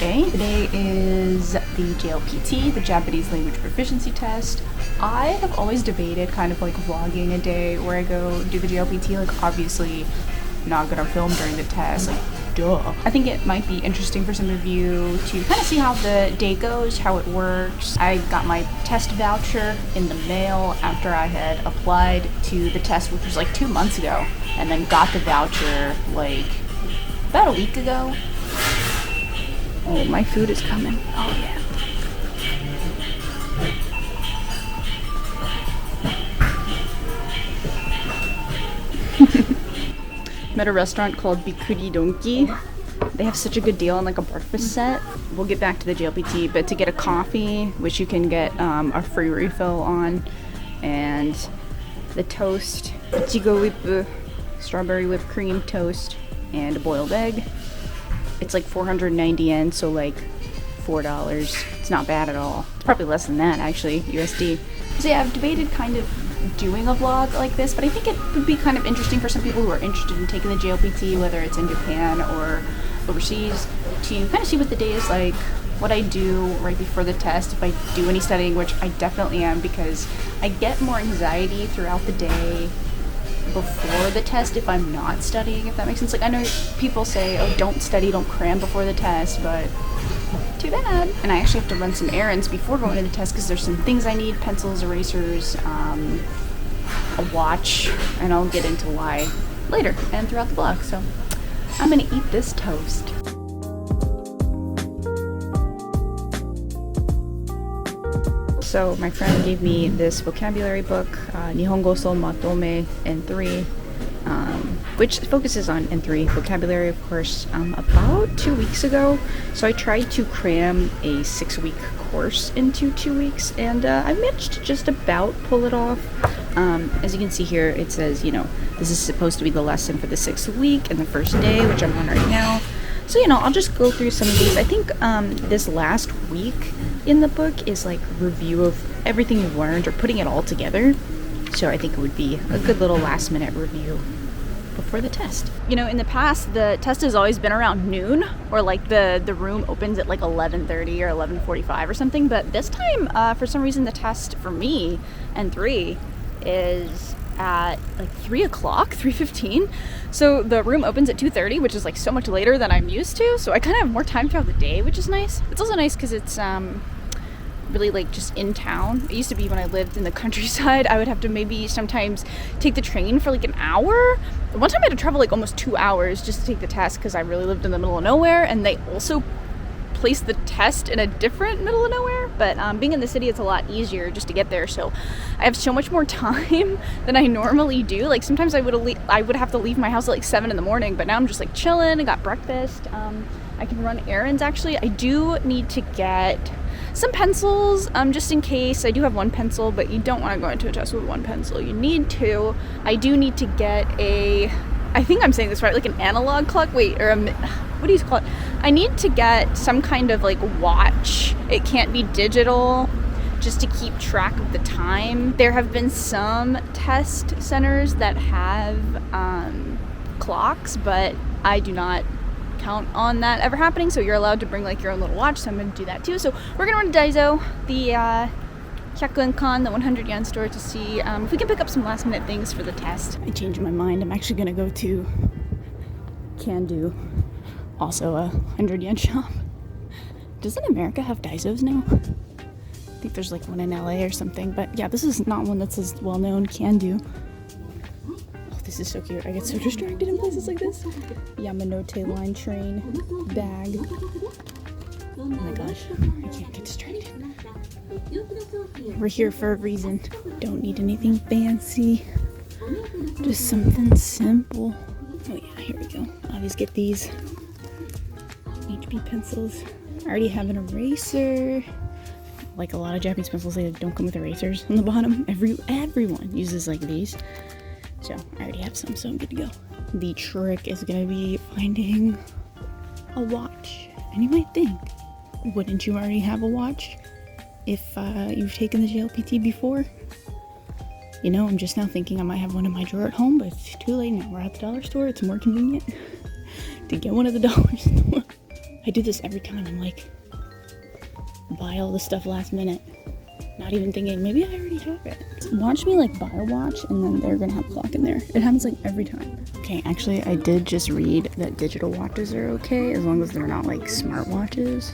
day. Today is the JLPT, the Japanese Language Proficiency Test. I have always debated kind of like vlogging a day where I go do the JLPT. Like, obviously not gonna film during the test, like duh. I think it might be interesting for some of you to kind of see how the day goes, how it works. I got my test voucher in the mail after I had applied to the test, which was like 2 months ago, and then got the voucher like about a week ago. Oh, my food is coming. Oh yeah. I'm at a restaurant called Bikuri Donki. They have such a good deal on like a breakfast set. We'll get back to the JLPT, but to get a coffee, which you can get a free refill on, and the toast, ichigo whip, strawberry whipped cream toast, and a boiled egg. It's like 490 yen, so like $4. It's not bad at all. It's probably less than that actually, USD. So yeah, I've debated kind of doing a vlog like this, but I think it would be kind of interesting for some people who are interested in taking the JLPT, whether it's in Japan or overseas, to kind of see what the day is like, what I do right before the test, if I do any studying, which I definitely am, because I get more anxiety throughout the day before the test if I'm not studying, if that makes sense. Like, I know people say, oh, don't study, don't cram before the test, but too bad. And I actually have to run some errands before going to the test because there's some things I need: pencils, erasers, a watch, and I'll get into why later and throughout the vlog. So I'm gonna eat this toast. So my friend gave me this vocabulary book, Nihongo so Matome N3, which focuses on N3 vocabulary, of course, about 2 weeks ago. So I tried to cram a 6-week course into 2 weeks, and I managed to just about pull it off. As you can see here, it says, you know, this is supposed to be the lesson for the 6th week and the first day, which I'm on right now. So, you know, I'll just go through some of these. I think this last week in the book is like review of everything you've learned, or putting it all together. So I think it would be a good little last minute review before the test. You know, in the past, the test has always been around noon, or like the room opens at like 11:30 or 11:45 or something. But this time, for some reason, the test for me and 3 is at like 3 o'clock, 3:15. So the room opens at 2:30, which is like so much later than I'm used to. So I kind of have more time throughout the day, which is nice. It's also nice because it's really like just in town. It used to be when I lived in the countryside, I would have to maybe sometimes take the train for like an hour. One time I had to travel like almost 2 hours just to take the test because I really lived in the middle of nowhere, and they also placed the test in a different middle of nowhere. But being in the city, it's a lot easier just to get there, so I have so much more time than I normally do. Like, sometimes I would have to leave my house at like 7 in the morning, but now I'm just like chilling. I got breakfast. I can run errands. Actually, I do need to get some pencils, just in case. I do have 1 pencil, but you don't want to go into a test with 1 pencil. You need 2. I do need to get I think I'm saying this right, like an analog clock. Wait, or what do you call it? I need to get some kind of like watch. It can't be digital, just to keep track of the time. There have been some test centers that have clocks, but I do not count on that ever happening. So you're allowed to bring like your own little watch, so I'm going to do that too. So we're going to run to Daiso, the 100 Kan, the 100 yen store, to see if we can pick up some last minute things for the test. I changed my mind. I'm actually going to go to Can-Do, also a 100 yen shop. Doesn't America have Daisos now? I think there's like one in LA or something, but yeah, this is not one that's as well known. Can-Do. Oh, this is so cute. I get so distracted in places like this. Yamanote line train bag. Oh my gosh, I can't get distracted. We're here for a reason. Don't need anything fancy, just something simple. Oh yeah, here we go. I always get these HB pencils. I already have an eraser. Like a lot of Japanese pencils, they don't come with erasers on the bottom. Everyone uses like these. So I already have some, so I'm good to go. The trick is gonna be finding a watch. And you might think, wouldn't you already have a watch if you've taken the JLPT before? You know, I'm just now thinking I might have one in my drawer at home, but it's too late now. We're at the dollar store. It's more convenient to get one at the dollar store. I do this every time. I'm like, buy all the stuff last minute. Not even thinking, maybe I already have it. Watch me like buy a watch and then they're gonna have a clock in there. It happens like every time. Okay, actually I did just read that digital watches are okay as long as they're not like smart watches.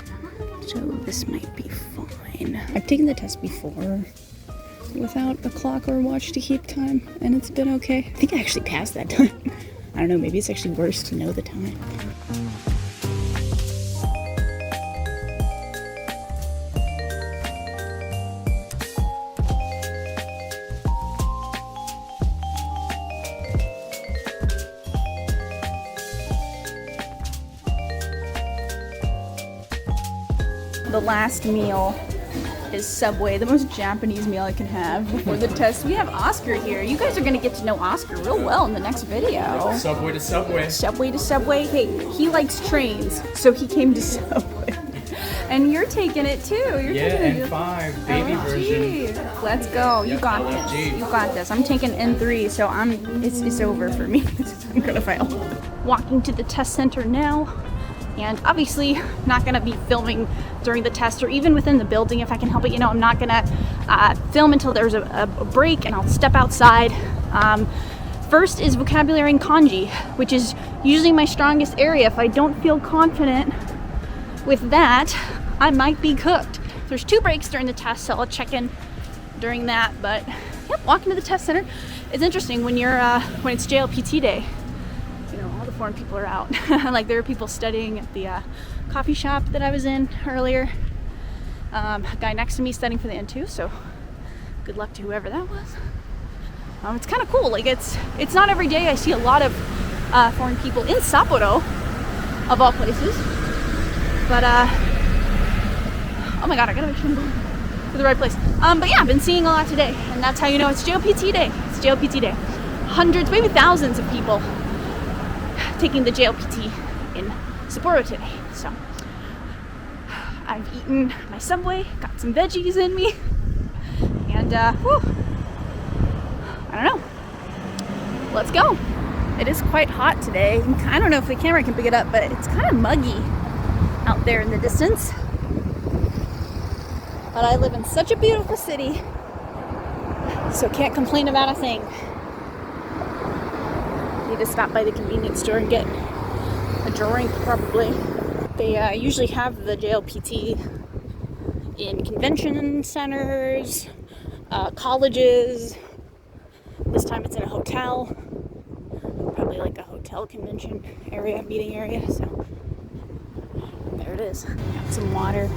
So this might be fine. I've taken the test before without a clock or a watch to keep time and it's been okay. I think I actually passed that time. I don't know, maybe it's actually worse to know the time. The last meal is Subway, the most Japanese meal I can have before the test. We have Oscar here. You guys are gonna get to know Oscar real well in the next video. Subway to Subway. Subway to Subway. Hey, he likes trains, so he came to Subway. And you're taking it too. You're taking it. N5 baby version. Let's go. You got this. You got this. I'm taking N3, so it's over for me. I'm gonna fail. Walking to the test center now. And obviously not gonna be filming during the test or even within the building if I can help it. You know, I'm not gonna film until there's a break and I'll step outside. First is vocabulary and kanji, which is usually my strongest area. If I don't feel confident with that, I might be cooked. There's 2 breaks during the test, so I'll check in during that. But yep, walking to the test center is interesting when you're when it's JLPT day. Foreign people are out. Like there are people studying at the coffee shop that I was in earlier. A guy next to me studying for the N2, so good luck to whoever that was. It's kind of cool. Like it's not every day I see a lot of foreign people in Sapporo, of all places. But oh my god, I gotta make sure I'm going to the right place. But yeah, I've been seeing a lot today, and that's how you know it's JLPT day. It's JLPT day. Hundreds, maybe thousands of people taking the JLPT in Sapporo today. So I've eaten my Subway, got some veggies in me, and whew, I don't know. Let's go. It is quite hot today. I don't know if the camera can pick it up, but it's kind of muggy out there in the distance. But I live in such a beautiful city, so can't complain about a thing. Need to stop by the convenience store and get a drink, probably. They usually have the JLPT in convention centers, colleges. This time it's in a hotel, probably like a hotel convention area, meeting area. So there it is. Got some water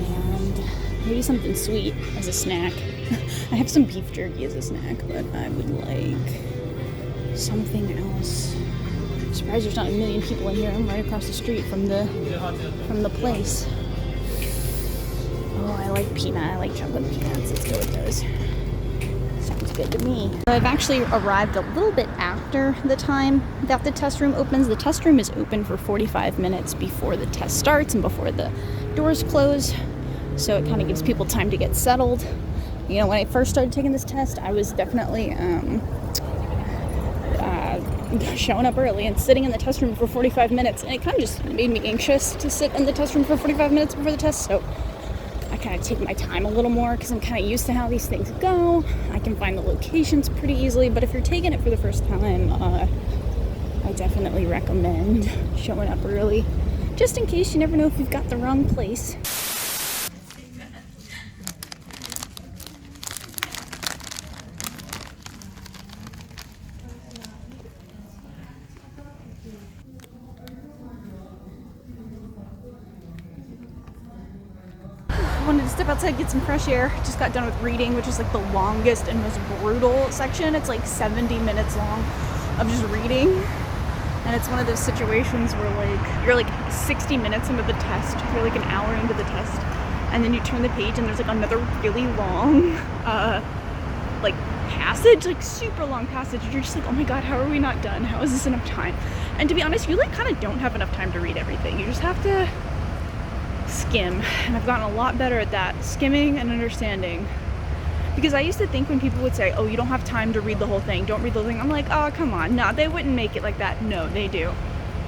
and maybe something sweet as a snack. I have some beef jerky as a snack, but I would like something else. I'm surprised there's not a million people in here. I'm right across the street from the place. Oh, I like peanut. I like chocolate peanuts. Let's go with those. Sounds good to me. I've actually arrived a little bit after the time that the test room opens. The test room is open for 45 minutes before the test starts and before the doors close. So it kind of gives people time to get settled. You know, when I first started taking this test, I was definitely showing up early and sitting in the test room for 45 minutes, and it kind of just made me anxious to sit in the test room for 45 minutes before the test. So I kind of take my time a little more because I'm kind of used to how these things go. I can find the locations pretty easily, but if you're taking it for the first time, I definitely recommend showing up early, just in case. You never know if you've got the wrong place. I wanted to step outside, get some fresh air. Just got done with reading, which is like the longest and most brutal section. It's like 70 minutes long of just reading. And it's one of those situations where like you're like 60 minutes into the test, you're like an hour into the test, and then you turn the page and there's like another really long like passage, like super long passage. You're just like, oh my god, how are we not done? How is this enough time? And to be honest, you like kind of don't have enough time to read everything. You just have to skim, and I've gotten a lot better at that, skimming and understanding. Because I used to think when people would say, oh, you don't have time to read the whole thing, don't read the whole thing, I'm like, oh, come on, no, they wouldn't make it like that. No, they do.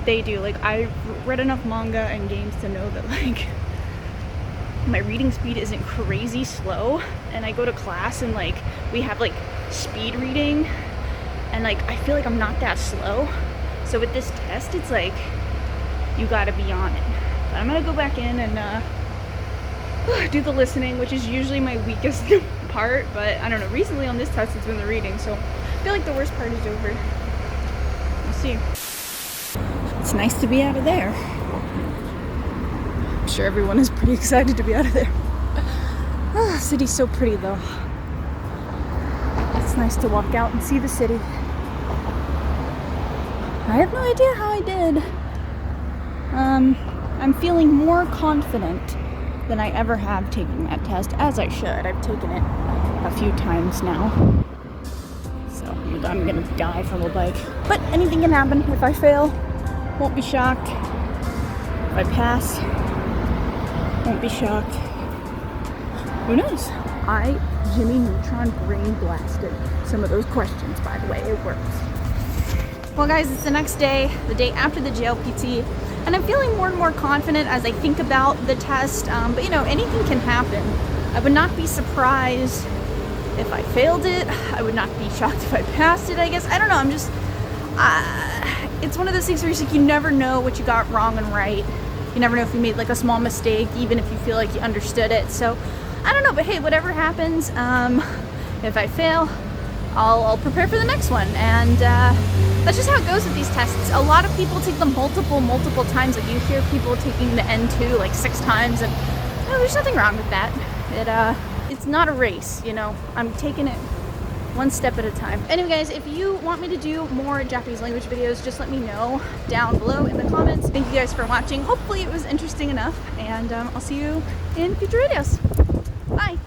they do. Like, I've read enough manga and games to know that, like, my reading speed isn't crazy slow, and I go to class and, like, we have, like, speed reading, and, like, I feel like I'm not that slow. So with this test, it's like, you gotta be on it. But I'm gonna go back in and do the listening, which is usually my weakest part, but I don't know, recently on this test it's been the reading, so I feel like the worst part is over. We'll see. It's nice to be out of there. I'm sure everyone is pretty excited to be out of there. The city's so pretty though. It's nice to walk out and see the city. I have no idea how I did. I'm feeling more confident than I ever have taking that test, as I should. I've taken it a few times now. So I'm gonna die from a bike. But anything can happen. If I fail, won't be shocked. If I pass, won't be shocked. Who knows? I Jimmy Neutron brain blasted some of those questions, by the way. It works. Well guys, it's the next day, the day after the JLPT, and I'm feeling more and more confident as I think about the test, but you know, anything can happen. I would not be surprised if I failed it. I would not be shocked if I passed it, I guess. I don't know, I'm just, it's one of those things where you never know what you got wrong and right. You never know if you made like a small mistake, even if you feel like you understood it. So, I don't know, but hey, whatever happens, if I fail, I'll prepare for the next one, and that's just how it goes with these tests. A lot of people take them multiple times. Like, you hear people taking the N2 like 6 times, and you know, there's nothing wrong with that. It's not a race, you know. I'm taking it one step at a time. Anyway guys, if you want me to do more Japanese language videos, just let me know down below in the comments. Thank you guys for watching. Hopefully it was interesting enough, and I'll see you in future videos. Bye!